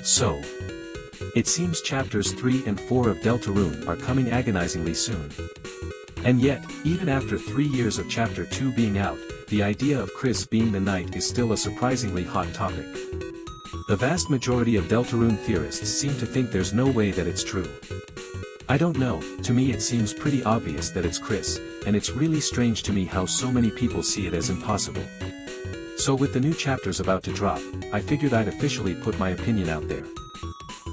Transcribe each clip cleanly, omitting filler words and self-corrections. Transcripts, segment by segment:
So, it seems chapters 3 and 4 of Deltarune are coming agonizingly soon. And yet, even after 3 years of chapter 2 being out, the idea of Kris being the knight is still a surprisingly hot topic. The vast majority of Deltarune theorists seem to think there's no way that it's true. I don't know, to me it seems pretty obvious that it's Kris, and it's really strange to me how so many people see it as impossible. So with the new chapters about to drop, I figured I'd officially put my opinion out there.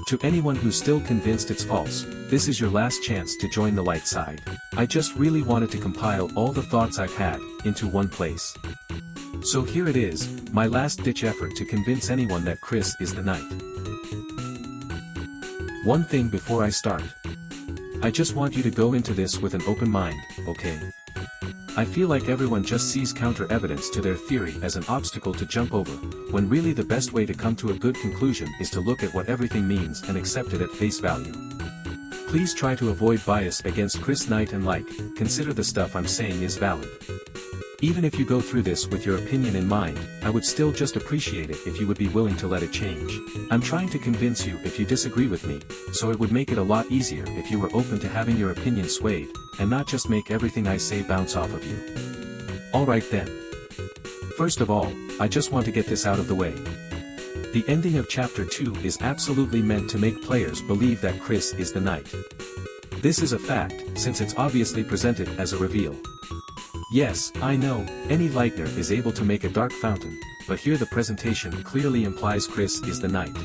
To anyone who's still convinced it's false, this is your last chance to join the light side. I just really wanted to compile all the thoughts I've had, into one place. So here it is, my last-ditch effort to convince anyone that Kris is the knight. One thing before I start. I just want you to go into this with an open mind, okay? I feel like everyone just sees counter-evidence to their theory as an obstacle to jump over, when really the best way to come to a good conclusion is to look at what everything means and accept it at face value. Please try to avoid bias against Kris Knight and consider the stuff I'm saying is valid. Even if you go through this with your opinion in mind, I would still just appreciate it if you would be willing to let it change. I'm trying to convince you if you disagree with me, so it would make it a lot easier if you were open to having your opinion swayed, and not just make everything I say bounce off of you. Alright then. First of all, I just want to get this out of the way. The ending of chapter 2 is absolutely meant to make players believe that Kris is the knight. This is a fact, since it's obviously presented as a reveal. Yes, I know, any lightner is able to make a dark fountain, but here the presentation clearly implies Kris is the knight.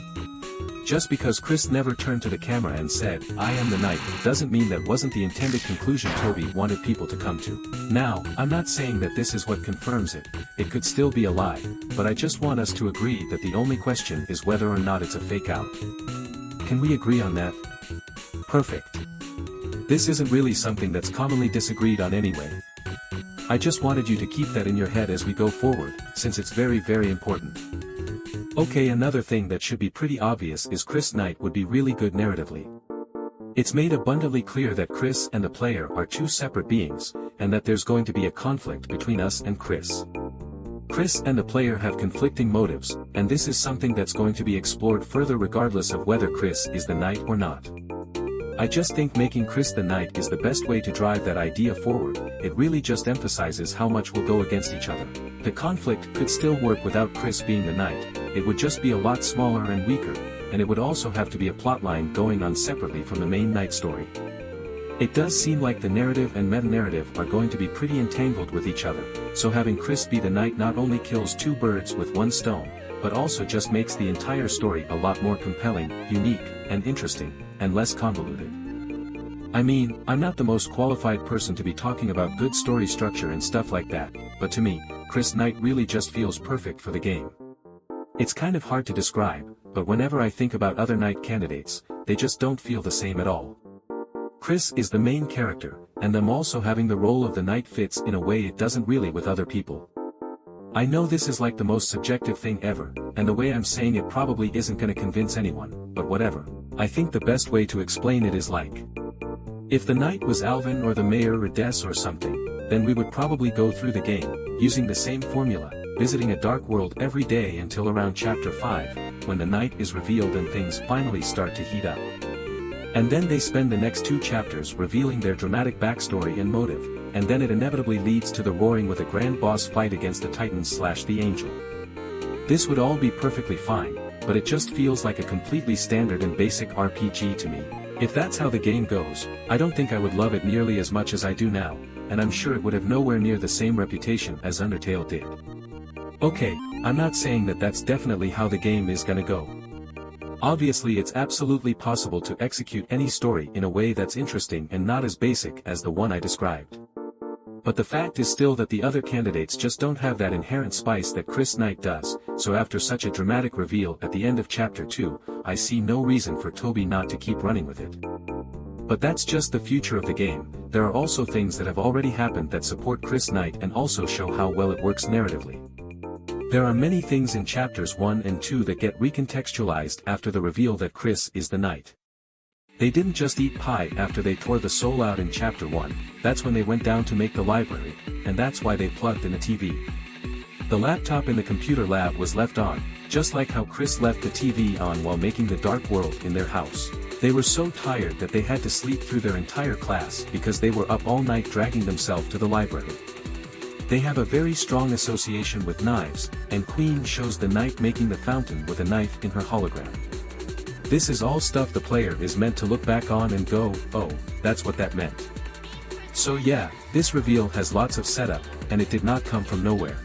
Just because Kris never turned to the camera and said, "I am the knight," doesn't mean that wasn't the intended conclusion Toby wanted people to come to. Now, I'm not saying that this is what confirms it, it could still be a lie, but I just want us to agree that the only question is whether or not it's a fake out. Can we agree on that? Perfect. This isn't really something that's commonly disagreed on anyway. I just wanted you to keep that in your head as we go forward, since it's very very important. Okay, another thing that should be pretty obvious is Kris Knight would be really good narratively. It's made abundantly clear that Kris and the player are two separate beings, and that there's going to be a conflict between us and Kris. Kris and the player have conflicting motives, and this is something that's going to be explored further regardless of whether Kris is the knight or not. I just think making Kris the knight is the best way to drive that idea forward. It really just emphasizes how much we'll go against each other. The conflict could still work without Kris being the knight, it would just be a lot smaller and weaker, and it would also have to be a plotline going on separately from the main knight story. It does seem like the narrative and meta-narrative are going to be pretty entangled with each other, so having Kris be the knight not only kills two birds with one stone, but also just makes the entire story a lot more compelling, unique, and interesting, and less convoluted. I mean, I'm not the most qualified person to be talking about good story structure and stuff like that, but to me, Kris Knight really just feels perfect for the game. It's kind of hard to describe, but whenever I think about other knight candidates, they just don't feel the same at all. Kris is the main character, and them also having the role of the knight fits in a way it doesn't really with other people. I know this is like the most subjective thing ever, and the way I'm saying it probably isn't gonna convince anyone, but whatever. I think the best way to explain it is like, if the knight was Alvin or the mayor or Des or something, then we would probably go through the game, using the same formula, visiting a dark world every day until around chapter 5, when the knight is revealed and things finally start to heat up. And then they spend the next 2 chapters revealing their dramatic backstory and motive, and then it inevitably leads to the roaring with a grand boss fight against the Titans/the Angel. This would all be perfectly fine, but it just feels like a completely standard and basic RPG to me. If that's how the game goes, I don't think I would love it nearly as much as I do now, and I'm sure it would have nowhere near the same reputation as Undertale did. Okay, I'm not saying that that's definitely how the game is gonna go. Obviously it's absolutely possible to execute any story in a way that's interesting and not as basic as the one I described. But the fact is still that the other candidates just don't have that inherent spice that Kris Knight does, so after such a dramatic reveal at the end of chapter 2, I see no reason for Toby not to keep running with it. But that's just the future of the game. There are also things that have already happened that support Kris Knight and also show how well it works narratively. There are many things in chapters 1 and 2 that get recontextualized after the reveal that Kris is the knight. They didn't just eat pie after they tore the soul out in chapter 1, that's when they went down to make the library, and that's why they plugged in a TV. The laptop in the computer lab was left on, just like how Kris left the TV on while making the dark world in their house. They were so tired that they had to sleep through their entire class because they were up all night dragging themselves to the library. They have a very strong association with knives, and Queen shows the knight making the fountain with a knife in her hologram. This is all stuff the player is meant to look back on and go, oh, that's what that meant. So yeah, this reveal has lots of setup, and it did not come from nowhere.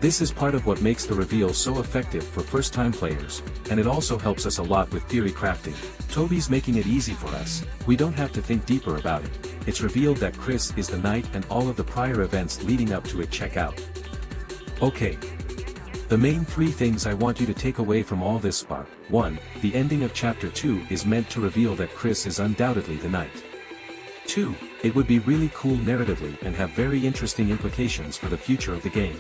This is part of what makes the reveal so effective for first-time players, and it also helps us a lot with theory crafting. Toby's making it easy for us, we don't have to think deeper about it. It's revealed that Kris is the knight and all of the prior events leading up to it check out. Okay. The main 3 things I want you to take away from all this are, 1. The ending of Chapter 2 is meant to reveal that Kris is undoubtedly the knight. 2. It would be really cool narratively and have very interesting implications for the future of the game.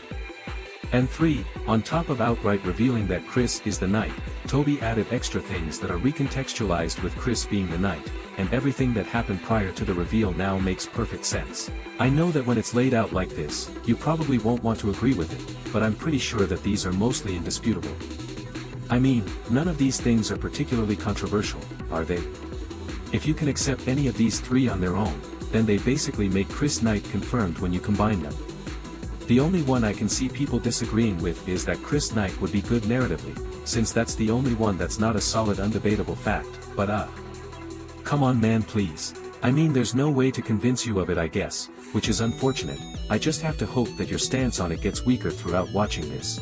And 3, on top of outright revealing that Kris is the knight, Toby added extra things that are recontextualized with Kris being the knight, and everything that happened prior to the reveal now makes perfect sense. I know that when it's laid out like this, you probably won't want to agree with it, but I'm pretty sure that these are mostly indisputable. I mean, none of these things are particularly controversial, are they? If you can accept any of these 3 on their own, then they basically make Kris knight confirmed when you combine them. The only one I can see people disagreeing with is that Kris knight would be good narratively, since that's the only one that's not a solid undebatable fact, but come on man please. I mean there's no way to convince you of it I guess, which is unfortunate. I just have to hope that your stance on it gets weaker throughout watching this.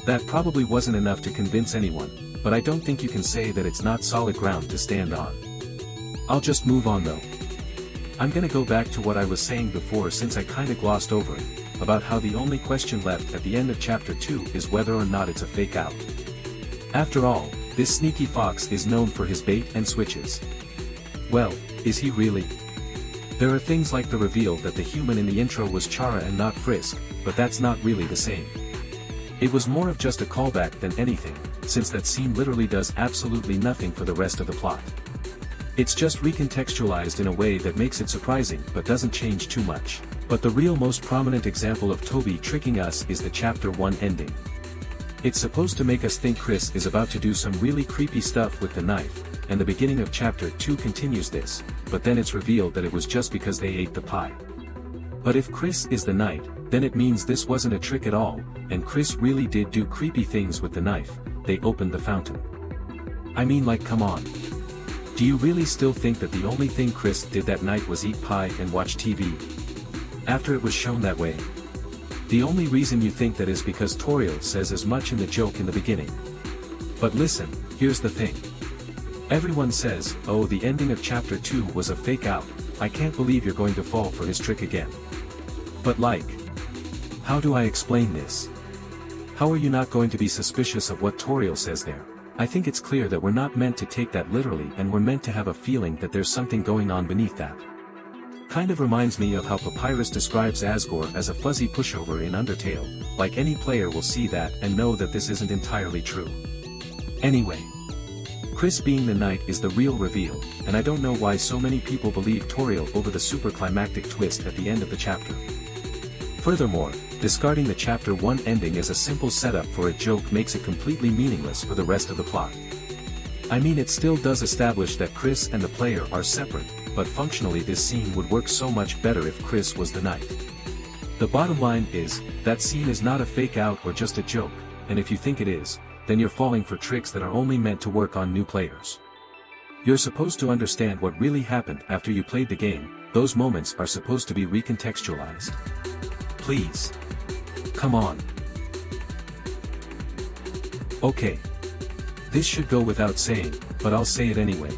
That probably wasn't enough to convince anyone, but I don't think you can say that it's not solid ground to stand on. I'll just move on though. I'm gonna go back to what I was saying before since I kinda glossed over it, about how the only question left at the end of Chapter 2 is whether or not it's a fake out. After all, this sneaky fox is known for his bait and switches. Well, is he really? There are things like the reveal that the human in the intro was Chara and not Frisk, but that's not really the same. It was more of just a callback than anything, since that scene literally does absolutely nothing for the rest of the plot. It's just recontextualized in a way that makes it surprising but doesn't change too much. But the real most prominent example of Toby tricking us is the Chapter 1 ending. It's supposed to make us think Kris is about to do some really creepy stuff with the knife, and the beginning of Chapter 2 continues this, but then it's revealed that it was just because they ate the pie. But if Kris is the knight, then it means this wasn't a trick at all, and Kris really did do creepy things with the knife. They opened the fountain. I mean like come on. Do you really still think that the only thing Kris did that night was eat pie and watch TV? After it was shown that way? The only reason you think that is because Toriel says as much in the joke in the beginning. But listen, here's the thing. Everyone says, oh the ending of Chapter 2 was a fake out, I can't believe you're going to fall for his trick again. But like, how do I explain this? How are you not going to be suspicious of what Toriel says there? I think it's clear that we're not meant to take that literally and we're meant to have a feeling that there's something going on beneath that. Kind of reminds me of how Papyrus describes Asgore as a fuzzy pushover in Undertale, like any player will see that and know that this isn't entirely true. Anyway. Kris being the knight is the real reveal, and I don't know why so many people believe Toriel over the super climactic twist at the end of the chapter. Furthermore, discarding the Chapter 1 ending as a simple setup for a joke makes it completely meaningless for the rest of the plot. I mean it still does establish that Kris and the player are separate, but functionally this scene would work so much better if Kris was the knight. The bottom line is, that scene is not a fake out or just a joke, and if you think it is, then you're falling for tricks that are only meant to work on new players. You're supposed to understand what really happened after you played the game, those moments are supposed to be recontextualized. Please. Come on. Okay. This should go without saying, but I'll say it anyway.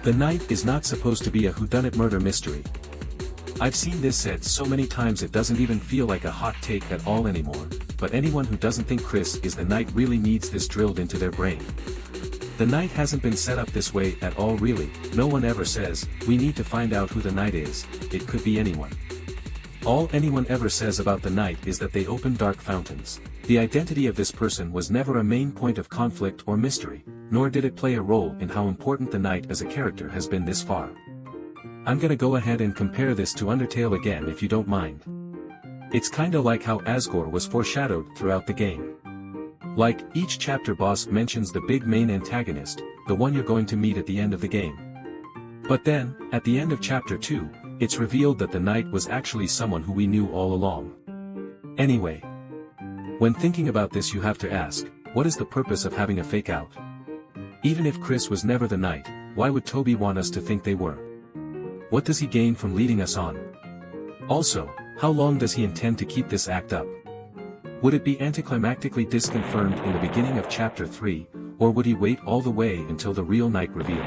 The Knight is not supposed to be a whodunit murder mystery. I've seen this said so many times it doesn't even feel like a hot take at all anymore, but anyone who doesn't think Kris is the Knight really needs this drilled into their brain. The Knight hasn't been set up this way at all really, no one ever says, we need to find out who the Knight is, it could be anyone. All anyone ever says about the Knight is that they open dark fountains. The identity of this person was never a main point of conflict or mystery, nor did it play a role in how important the Knight as a character has been this far. I'm gonna go ahead and compare this to Undertale again if you don't mind. It's kinda like how Asgore was foreshadowed throughout the game. Like, each chapter boss mentions the big main antagonist, the one you're going to meet at the end of the game. But then, at the end of chapter 2, it's revealed that the knight was actually someone who we knew all along. Anyway, when thinking about this you have to ask, what is the purpose of having a fake out? Even if Kris was never the knight, why would Toby want us to think they were? What does he gain from leading us on? Also, how long does he intend to keep this act up? Would it be anticlimactically disconfirmed in the beginning of chapter 3, or would he wait all the way until the real knight reveal?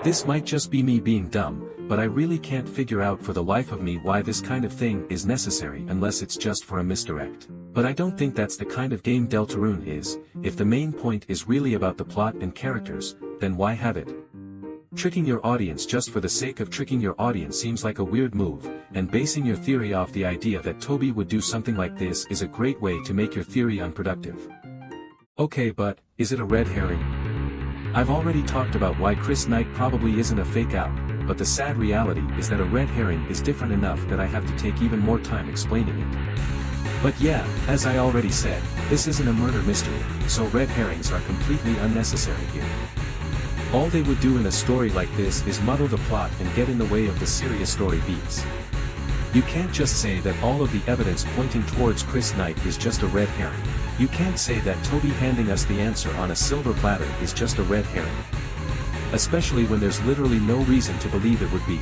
This might just be me being dumb, but I really can't figure out for the life of me why this kind of thing is necessary unless it's just for a misdirect. But I don't think that's the kind of game Deltarune is. If the main point is really about the plot and characters, then why have it? Tricking your audience just for the sake of tricking your audience seems like a weird move, and basing your theory off the idea that Toby would do something like this is a great way to make your theory unproductive. Okay, but, is it a red herring? I've already talked about why Kris Knight probably isn't a fake out, but the sad reality is that a red herring is different enough that I have to take even more time explaining it. But yeah, as I already said, this isn't a murder mystery, so red herrings are completely unnecessary here. All they would do in a story like this is muddle the plot and get in the way of the serious story beats. You can't just say that all of the evidence pointing towards Kris Knight is just a red herring. You can't say that Toby handing us the answer on a silver platter is just a red herring. Especially when there's literally no reason to believe it would be.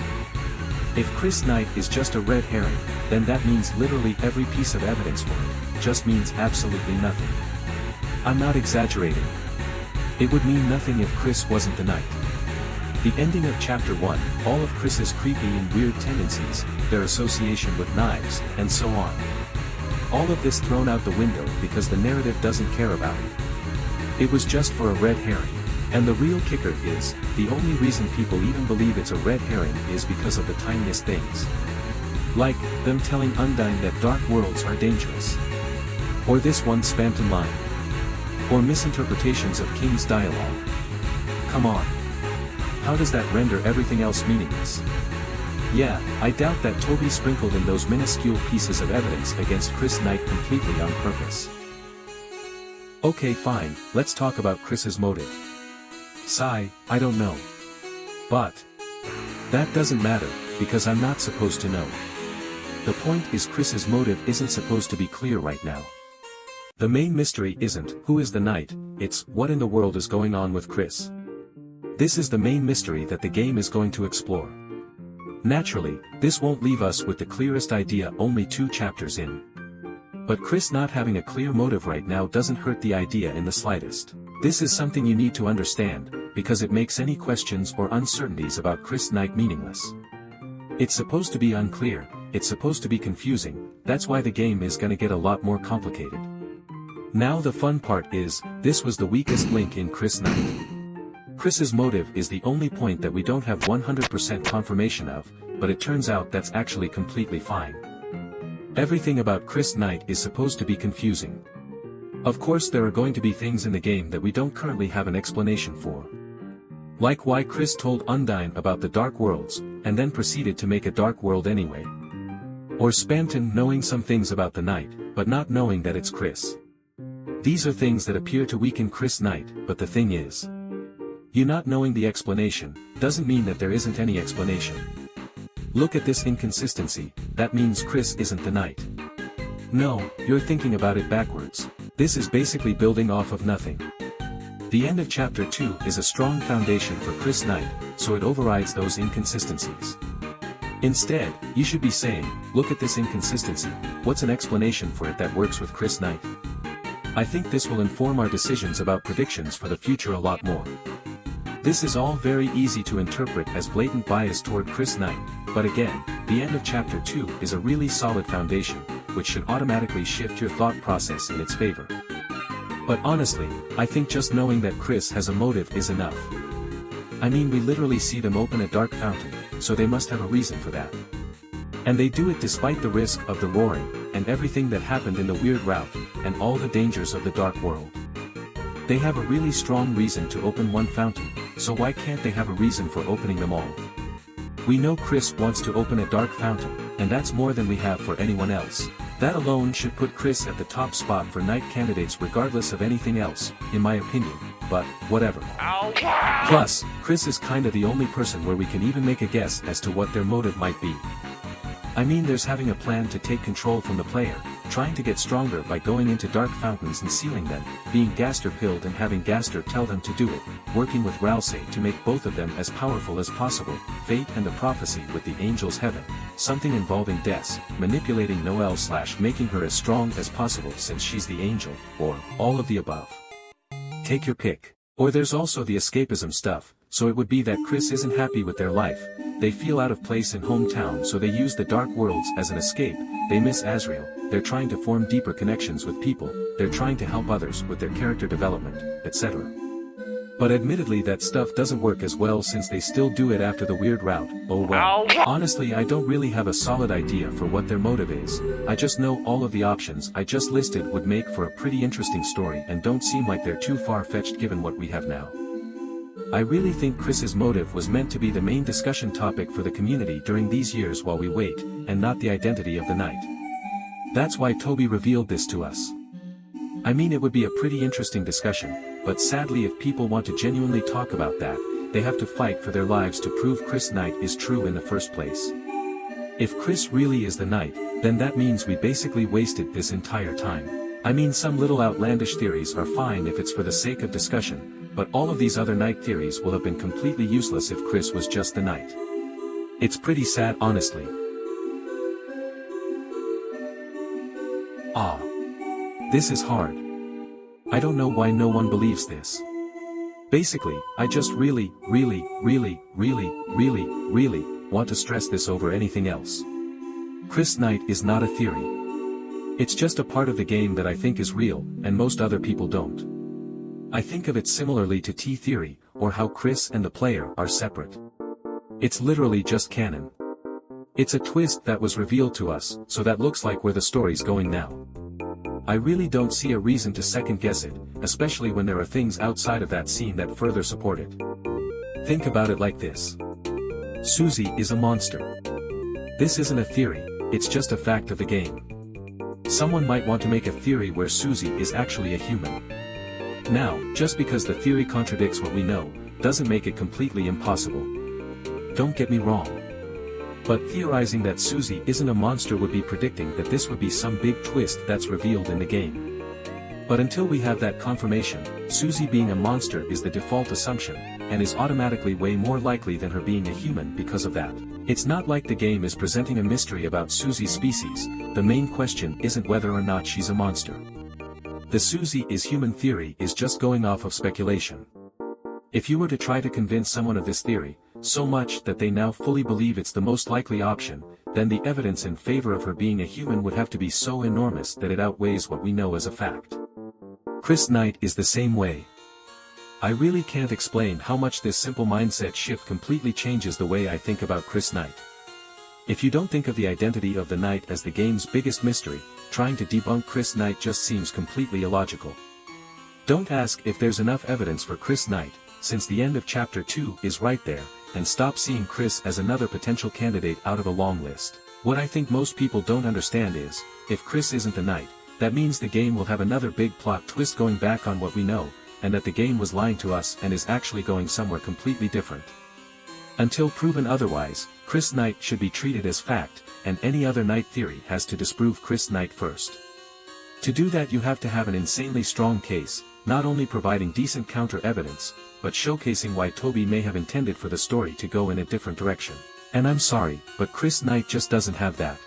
If Kris Knight is just a red herring, then that means literally every piece of evidence for it just means absolutely nothing. I'm not exaggerating. It would mean nothing if Kris wasn't the knight. The ending of chapter 1, all of Kris's creepy and weird tendencies, their association with knives, and so on. All of this thrown out the window because the narrative doesn't care about it. It was just for a red herring. And the real kicker is, the only reason people even believe it's a red herring is because of the tiniest things. Like, them telling Undyne that dark worlds are dangerous. Or this one Spamton line. Or misinterpretations of King's dialogue. Come on. How does that render everything else meaningless? Yeah, I doubt that Toby sprinkled in those minuscule pieces of evidence against Kris Knight completely on purpose. Okay fine, let's talk about Kris's motive. Sigh, I don't know. But that doesn't matter, because I'm not supposed to know. The point is Kris's motive isn't supposed to be clear right now. The main mystery isn't who is the knight, it's what in the world is going on with Kris. This is the main mystery that the game is going to explore. Naturally, this won't leave us with the clearest idea only 2 chapters in. But Kris not having a clear motive right now doesn't hurt the idea in the slightest. This is something you need to understand, because it makes any questions or uncertainties about Kris Knight meaningless. It's supposed to be unclear, it's supposed to be confusing, that's why the game is gonna get a lot more complicated. Now the fun part is, this was the weakest link in Kris Knight. Kris's motive is the only point that we don't have 100% confirmation of, but it turns out that's actually completely fine. Everything about Kris Knight is supposed to be confusing. Of course there are going to be things in the game that we don't currently have an explanation for. Like why Kris told Undyne about the Dark Worlds, and then proceeded to make a Dark World anyway. Or Spamton knowing some things about the Knight, but not knowing that it's Kris. These are things that appear to weaken Kris Knight, but the thing is, you not knowing the explanation, doesn't mean that there isn't any explanation. Look at this inconsistency, that means Kris isn't the knight. No, you're thinking about it backwards. This is basically building off of nothing. The end of chapter 2 is a strong foundation for Kris Knight, so it overrides those inconsistencies. Instead, you should be saying, look at this inconsistency, what's an explanation for it that works with Kris Knight? I think this will inform our decisions about predictions for the future a lot more. This is all very easy to interpret as blatant bias toward Kris Knight, but again, the end of chapter 2 is a really solid foundation, which should automatically shift your thought process in its favor. But honestly, I think just knowing that Kris has a motive is enough. I mean, we literally see them open a dark fountain, so they must have a reason for that. And they do it despite the risk of the roaring, and everything that happened in the weird route, and all the dangers of the dark world. They have a really strong reason to open one fountain, so why can't they have a reason for opening them all? We know Kris wants to open a dark fountain, and that's more than we have for anyone else. That alone should put Kris at the top spot for knight candidates regardless of anything else, in my opinion, but, whatever. Plus, Kris is kinda the only person where we can even make a guess as to what their motive might be. I mean, there's having a plan to take control from the player, trying to get stronger by going into dark fountains and sealing them, being Gaster pilled and having Gaster tell them to do it, working with Ralsei to make both of them as powerful as possible, fate and the prophecy with the angel's heaven, something involving Des, manipulating Noelle / making her as strong as possible since she's the angel, or all of the above. Take your pick. Or there's also the escapism stuff, so it would be that Kris isn't happy with their life, they feel out of place in hometown so they use the dark worlds as an escape, they miss Azrael, they're trying to form deeper connections with people, they're trying to help others with their character development, etc. But admittedly that stuff doesn't work as well since they still do it after the weird route, oh well. Honestly, I don't really have a solid idea for what their motive is, I just know all of the options I just listed would make for a pretty interesting story and don't seem like they're too far-fetched given what we have now. I really think Kris's motive was meant to be the main discussion topic for the community during these years while we wait, and not the identity of the knight. That's why Toby revealed this to us. I mean, it would be a pretty interesting discussion, but sadly if people want to genuinely talk about that, they have to fight for their lives to prove Kris Knight is true in the first place. If Kris really is the knight, then that means we basically wasted this entire time. I mean, some little outlandish theories are fine if it's for the sake of discussion, but all of these other knight theories will have been completely useless if Kris was just the knight. It's pretty sad, honestly. This is hard. I don't know why no one believes this. Basically, I just really want to stress this over anything else. Kris Knight is not a theory. It's just a part of the game that I think is real, and most other people don't. I think of it similarly to T-theory, or how Kris and the player are separate. It's literally just canon. It's a twist that was revealed to us, so that looks like where the story's going now. I really don't see a reason to second-guess it, especially when there are things outside of that scene that further support it. Think about it like this. Susie is a monster. This isn't a theory, it's just a fact of the game. Someone might want to make a theory where Susie is actually a human. Now, just because the theory contradicts what we know, doesn't make it completely impossible. Don't get me wrong. But theorizing that Susie isn't a monster would be predicting that this would be some big twist that's revealed in the game. But until we have that confirmation, Susie being a monster is the default assumption, and is automatically way more likely than her being a human because of that. It's not like the game is presenting a mystery about Susie's species, the main question isn't whether or not she's a monster. The Susie is human theory is just going off of speculation. If you were to try to convince someone of this theory, so much that they now fully believe it's the most likely option, then the evidence in favor of her being a human would have to be so enormous that it outweighs what we know as a fact. Kris Knight is the same way. I really can't explain how much this simple mindset shift completely changes the way I think about Kris Knight. If you don't think of the identity of the knight as the game's biggest mystery, trying to debunk Kris Knight just seems completely illogical. Don't ask if there's enough evidence for Kris Knight, since the end of Chapter 2 is right there, and stop seeing Kris as another potential candidate out of a long list. What I think most people don't understand is, if Kris isn't the knight, that means the game will have another big plot twist going back on what we know, and that the game was lying to us and is actually going somewhere completely different. Until proven otherwise, Kris Knight should be treated as fact, and any other knight theory has to disprove Kris Knight first. To do that you have to have an insanely strong case, not only providing decent counter-evidence, but showcasing why Toby may have intended for the story to go in a different direction. And I'm sorry, but Kris Knight just doesn't have that.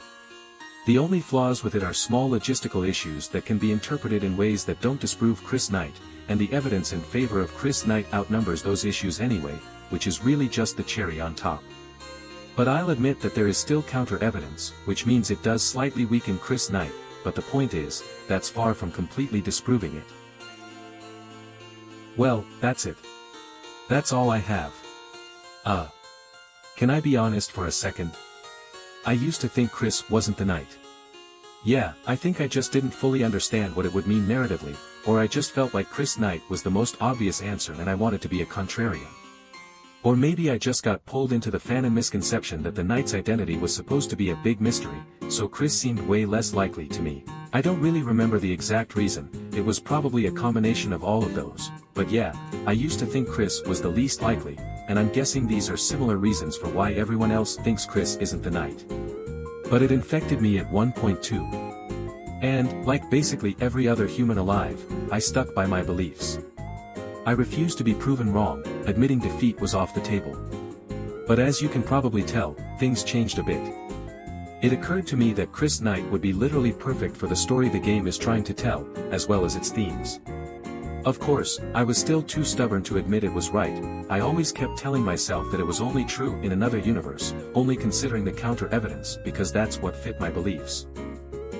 The only flaws with it are small logistical issues that can be interpreted in ways that don't disprove Kris Knight, and the evidence in favor of Kris Knight outnumbers those issues anyway, which is really just the cherry on top. But I'll admit that there is still counter-evidence, which means it does slightly weaken Kris Knight, but the point is, that's far from completely disproving it. Well, that's it. That's all I have. Can I be honest for a second? I used to think Kris wasn't the knight. Yeah, I think I just didn't fully understand what it would mean narratively, or I just felt like Kris Knight was the most obvious answer and I wanted to be a contrarian. Or maybe I just got pulled into the fanon misconception that the knight's identity was supposed to be a big mystery, so Kris seemed way less likely to me. I don't really remember the exact reason, it was probably a combination of all of those, but yeah, I used to think Kris was the least likely, and I'm guessing these are similar reasons for why everyone else thinks Kris isn't the knight. But it infected me at one point too. And, like basically every other human alive, I stuck by my beliefs. I refused to be proven wrong, admitting defeat was off the table. But as you can probably tell, things changed a bit. It occurred to me that Kris Knight would be literally perfect for the story the game is trying to tell, as well as its themes. Of course, I was still too stubborn to admit it was right. I always kept telling myself that it was only true in another universe, only considering the counter-evidence because that's what fit my beliefs.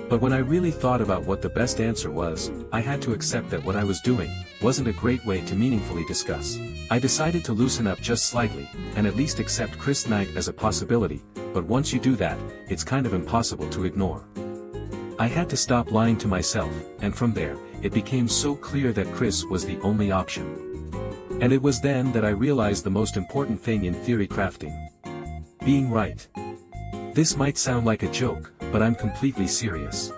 But when I really thought about what the best answer was, I had to accept that what I was doing wasn't a great way to meaningfully discuss. I decided to loosen up just slightly, and at least accept Kris Knight as a possibility, but once you do that, it's kind of impossible to ignore. I had to stop lying to myself, and from there, it became so clear that Kris was the only option. And it was then that I realized the most important thing in theory crafting. Being right. This might sound like a joke, but I'm completely serious.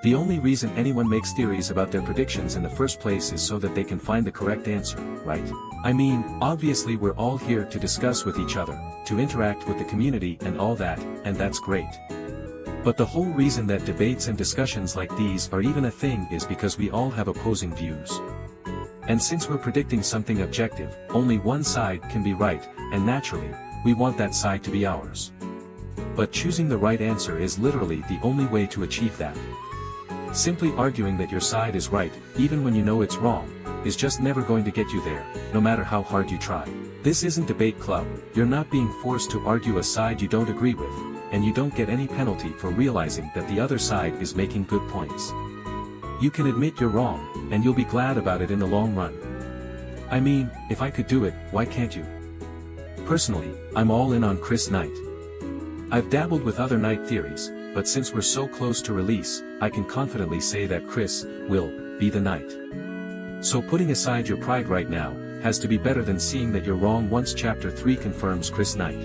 The only reason anyone makes theories about their predictions in the first place is so that they can find the correct answer, right? I mean, obviously we're all here to discuss with each other, to interact with the community and all that, and that's great. But the whole reason that debates and discussions like these are even a thing is because we all have opposing views. And since we're predicting something objective, only one side can be right, and naturally, we want that side to be ours. But choosing the right answer is literally the only way to achieve that. Simply arguing that your side is right, even when you know it's wrong, is just never going to get you there, no matter how hard you try. This isn't debate club, you're not being forced to argue a side you don't agree with, and you don't get any penalty for realizing that the other side is making good points. You can admit you're wrong, and you'll be glad about it in the long run. I mean, if I could do it, why can't you? Personally, I'm all in on Kris Knight. I've dabbled with other knight theories, but since we're so close to release, I can confidently say that Kris will be the knight. So putting aside your pride right now, has to be better than seeing that you're wrong once Chapter 3 confirms Kris Knight.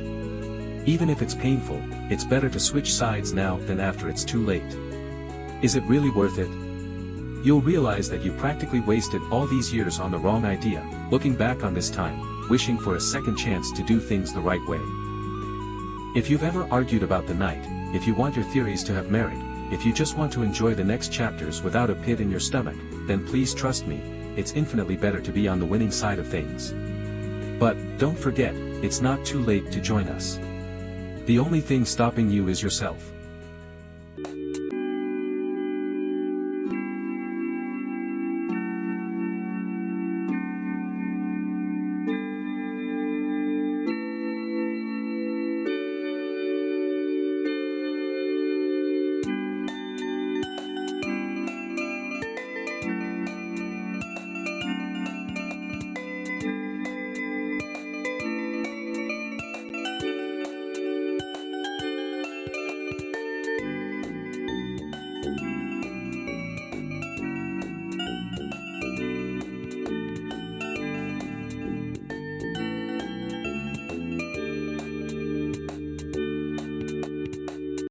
Even if it's painful, it's better to switch sides now than after it's too late. Is it really worth it? You'll realize that you practically wasted all these years on the wrong idea, looking back on this time, wishing for a second chance to do things the right way. If you've ever argued about the knight, if you want your theories to have merit, if you just want to enjoy the next chapters without a pit in your stomach, then please trust me, it's infinitely better to be on the winning side of things. But, don't forget, it's not too late to join us. The only thing stopping you is yourself.